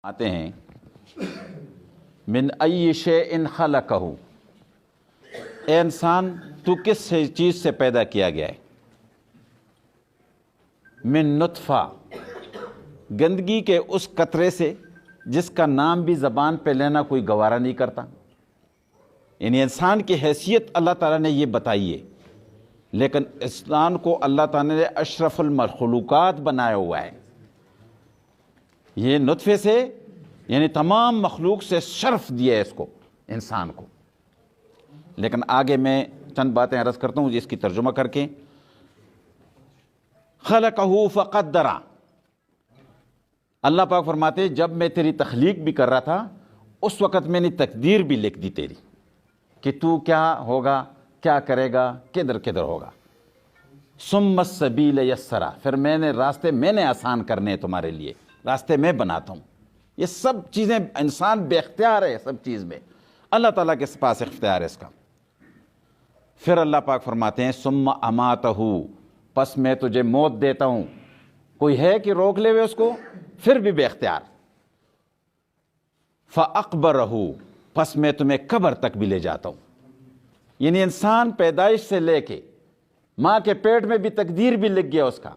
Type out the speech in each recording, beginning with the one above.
آتے ہیں من ای شیء خلقہ، اے انسان تو کس چیز سے پیدا کیا گیا ہے؟ من نطفہ، گندگی کے اس قطرے سے جس کا نام بھی زبان پہ لینا کوئی گوارا نہیں کرتا. یعنی انسان کی حیثیت اللہ تعالیٰ نے یہ بتائی ہے، لیکن انسان کو اللہ تعالیٰ نے اشرف المخلوقات بنایا ہوا ہے. یہ نطفے سے یعنی تمام مخلوق سے شرف دیا ہے اس کو، انسان کو. لیکن آگے میں چند باتیں عرض کرتا ہوں جس کی ترجمہ کر کے. خلقہ فقدر، اللہ پاک فرماتے جب میں تیری تخلیق بھی کر رہا تھا اس وقت میں نے تقدیر بھی لکھ دی تیری کہ تو کیا ہوگا، کیا کرے گا، کدھر کدھر ہوگا. ثم السبیل یسرا، پھر میں نے راستے میں نے آسان کرنے تمہارے لیے، راستے میں بناتا ہوں. یہ سب چیزیں انسان بے اختیار ہے، سب چیز میں اللہ تعالیٰ کے پاس اختیار ہے اس کا. پھر اللہ پاک فرماتے ہیں ثم اماتہ، پس میں تجھے موت دیتا ہوں. کوئی ہے کہ روک لے ہوئے اس کو؟ پھر بھی بے اختیار. فاقبرہ، پس میں تمہیں قبر تک بھی لے جاتا ہوں. یعنی انسان پیدائش سے لے کے ماں کے پیٹ میں بھی تقدیر بھی لکھ گیا اس کا،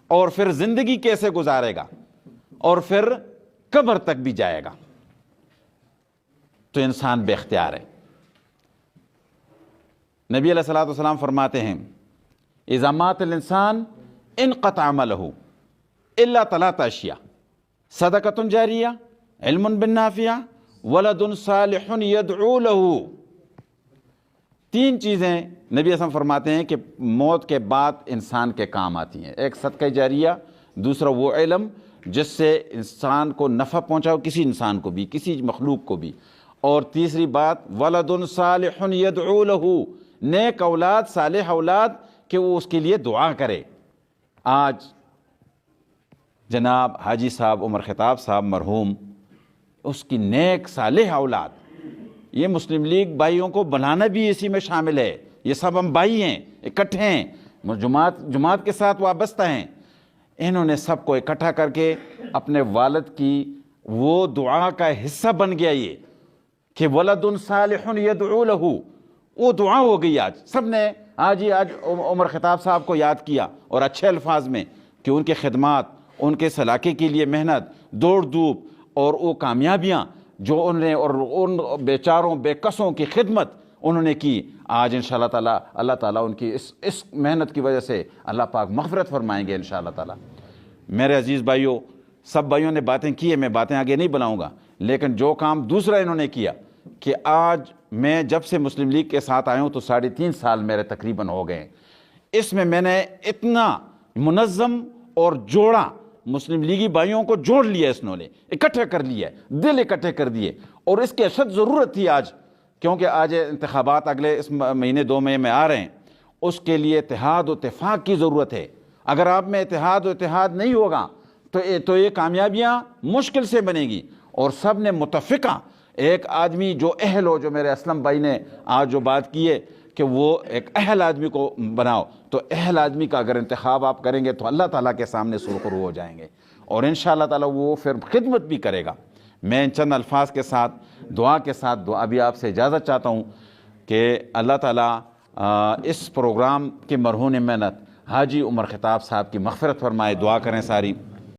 اور پھر زندگی کیسے گزارے گا، اور پھر قبر تک بھی جائے گا. تو انسان بے اختیار ہے. نبی علیہ الصلوۃ والسلام فرماتے ہیں اذا مات الانسان انقطع عملہ الا ثلاث اشیاء، صدقۃ جاریہ، علم بالنافع، ولد صالح یدعو لہ. تین چیزیں نبی صلی اللہ علیہ وسلم فرماتے ہیں کہ موت کے بعد انسان کے کام آتی ہیں. ایک صدقہ جاریہ، دوسرا وہ علم جس سے انسان کو نفع پہنچاؤ، کسی انسان کو بھی، کسی مخلوق کو بھی، اور تیسری بات ولد صالح یدعو لہ، نیک اولاد، صالح اولاد کہ وہ اس کے لیے دعا کرے. آج جناب حاجی صاحب عمر خطاب صاحب مرحوم، اس کی نیک صالح اولاد، یہ مسلم لیگ بھائیوں کو بنانا بھی اسی میں شامل ہے. یہ سب ہم بھائی ہیں، اکٹھے ہیں، جماعت کے ساتھ وابستہ ہیں. انہوں نے سب کو اکٹھا کر کے اپنے والد کی وہ دعا کا حصہ بن گیا یہ کہ ولد صالح یدعو لہ. وہ دعا ہو گئی. آج سب نے آج عمر خطاب صاحب کو یاد کیا، اور اچھے الفاظ میں، کہ ان کے خدمات، ان کے علاقے کے لیے محنت، دوڑ دھوپ، اور وہ کامیابیاں جو انہوں نے، اور ان بیچاروں بے کسوں کی خدمت انہوں نے کی. آج انشاءاللہ تعالیٰ اللہ تعالیٰ ان کی اس محنت کی وجہ سے اللہ پاک مغفرت فرمائیں گے انشاءاللہ تعالیٰ. میرے عزیز بھائیوں، سب بھائیوں نے باتیں کی ہیں، میں باتیں آگے نہیں بناؤں گا، لیکن جو کام دوسرا انہوں نے کیا کہ آج میں جب سے مسلم لیگ کے ساتھ آیا ہوں تو 3.5 سال میرے تقریباً ہو گئے. اس میں میں نے اتنا منظم اور جوڑا، مسلم لیگی بھائیوں کو جوڑ لیا، اس نے اکٹھے کر لیا، دل اکٹھے کر دیے. اور اس کی اشد ضرورت تھی آج، کیونکہ آج انتخابات اگلے اس مہینے 2 مہینے میں آ رہے ہیں. اس کے لیے اتحاد و اتفاق کی ضرورت ہے. اگر آپ میں اتحاد و اتحاد نہیں ہوگا تو یہ کامیابیاں مشکل سے بنے گی. اور سب نے متفقہ، ایک آدمی جو اہل ہو، جو میرے اسلم بھائی نے آج جو بات کی ہے کہ وہ ایک اہل آدمی کو بناؤ، تو اہل آدمی کا اگر انتخاب آپ کریں گے تو اللہ تعالیٰ کے سامنے سرخرو ہو جائیں گے، اور انشاءاللہ تعالیٰ وہ پھر خدمت بھی کرے گا. میں ان چند الفاظ کے ساتھ دعا کے ساتھ ابھی آپ سے اجازت چاہتا ہوں کہ اللہ تعالیٰ اس پروگرام کے مرہون محنت حاجی عمر خطاب صاحب کی مغفرت فرمائے. دعا کریں ساری.